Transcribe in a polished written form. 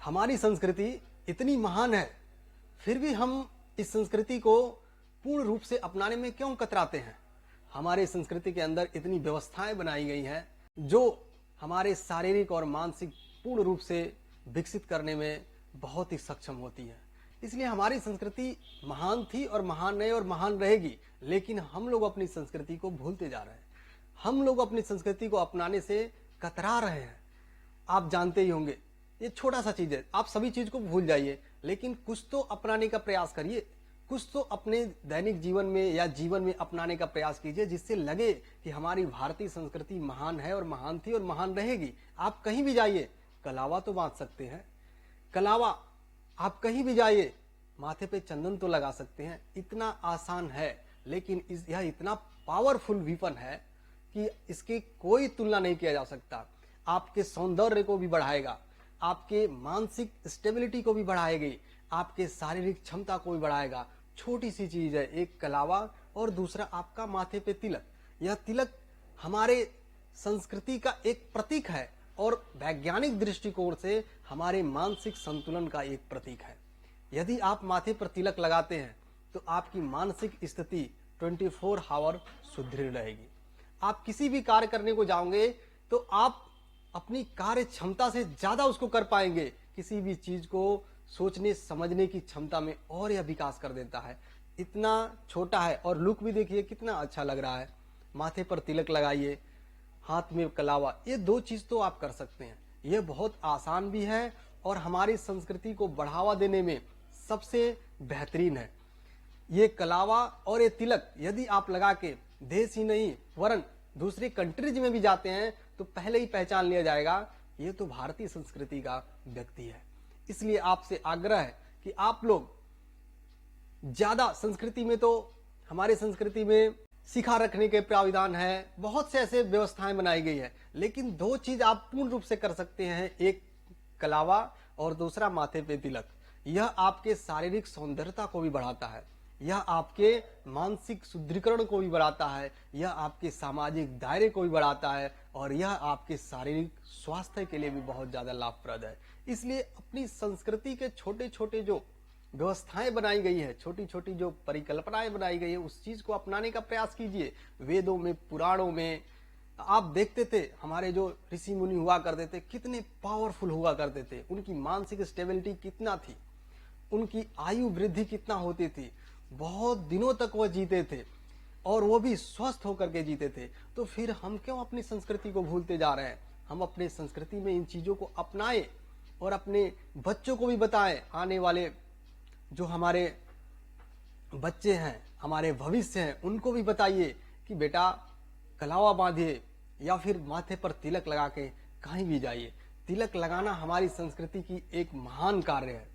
हमारी संस्कृति इतनी महान है, फिर भी हम इस संस्कृति को पूर्ण रूप से अपनाने में क्यों कतराते हैं। हमारे संस्कृति के अंदर इतनी व्यवस्थाएं बनाई गई हैं जो हमारे शारीरिक और मानसिक पूर्ण रूप से विकसित करने में बहुत ही सक्षम होती है। इसलिए हमारी संस्कृति महान थी और महान है और महान रहेगी, लेकिन हम लोग अपनी संस्कृति को भूलते जा रहे हैं। हम लोग अपनी संस्कृति को अपनाने से कतरा रहे हैं। आप जानते ही होंगे, ये छोटा सा चीज है, आप सभी चीज को भूल जाइए, लेकिन कुछ तो अपनाने का प्रयास करिए, कुछ तो अपने दैनिक जीवन में या जीवन में अपनाने का प्रयास कीजिए, जिससे लगे कि हमारी भारतीय संस्कृति महान है और महान थी और महान रहेगी। आप कहीं भी जाइए, कलावा तो बांध सकते हैं, कलावा आप कहीं भी जाइए, माथे पे चंदन तो लगा सकते हैं। इतना आसान है, लेकिन यह इतना पावरफुल वीपन है कि इसकी कोई तुलना नहीं किया जा सकता। आपके सौंदर्य को भी बढ़ाएगा, आपके मानसिक स्टेबिलिटी को भी बढ़ाएगी, आपके शारीरिक क्षमता को भी बढ़ाएगा। छोटी सी चीज है, एक कलावा और दूसरा आपका माथे पे तिलक। यह तिलक हमारे संस्कृति का एक प्रतीक है और वैज्ञानिक दृष्टिकोण से हमारे मानसिक संतुलन का एक प्रतीक है। यदि आप माथे पर तिलक लगाते हैं तो आपकी मानसिक स्थिति 24 आवर सुदृढ़ रहेगी। आप किसी भी कार्य करने को जाओगे तो आप अपनी कार्य क्षमता से ज्यादा उसको कर पाएंगे। किसी भी चीज को सोचने समझने की क्षमता में और यह विकास कर देता है। इतना छोटा है और लुक भी देखिए कितना अच्छा लग रहा है। माथे पर तिलक लगाइए, हाथ में कलावा, ये दो चीज तो आप कर सकते हैं। ये बहुत आसान भी है और हमारी संस्कृति को बढ़ावा देने में सबसे बेहतरीन है। ये कलावा और ये तिलक यदि आप लगा के देश ही नहीं वरन दूसरे कंट्रीज में भी जाते हैं तो पहले ही पहचान लिया जाएगा ये तो भारतीय संस्कृति का व्यक्ति है। इसलिए आपसे आग्रह है कि आप लोग ज्यादा संस्कृति में, तो हमारे संस्कृति में सिखा रखने के प्राविधान है, बहुत से ऐसे व्यवस्थाएं बनाई गई है, लेकिन दो चीज आप पूर्ण रूप से कर सकते हैं, एक कलावा और दूसरा माथे पे तिलक। यह आपके शारीरिक सौंदर्यता को भी बढ़ाता है, यह आपके मानसिक सुदृढ़ीकरण को भी बढ़ाता है, यह आपके सामाजिक दायरे को भी बढ़ाता है और यह आपके शारीरिक स्वास्थ्य के लिए भी बहुत ज्यादा लाभप्रद है। इसलिए अपनी संस्कृति के छोटे छोटे जो व्यवस्थाएं बनाई गई है, छोटी छोटी जो परिकल्पनाएं बनाई गई है, उस चीज को अपनाने का प्रयास कीजिए। वेदों में, पुराणों में आप देखते थे हमारे जो ऋषि मुनि हुआ करते थे कितने पावरफुल हुआ करते थे, उनकी मानसिक स्टेबिलिटी कितना थी, उनकी आयु वृद्धि कितना होती थी, बहुत दिनों तक वो जीते थे और वो भी स्वस्थ होकर के जीते थे। तो फिर हम क्यों अपनी संस्कृति को भूलते जा रहे हैं। हम अपने संस्कृति में इन चीजों को अपनाएं और अपने बच्चों को भी बताएं। आने वाले जो हमारे बच्चे हैं, हमारे भविष्य हैं, उनको भी बताइए कि बेटा कलावा बांधिए या फिर माथे पर तिलक लगा के कहीं भी जाइए। तिलक लगाना हमारी संस्कृति की एक महान कार्य है।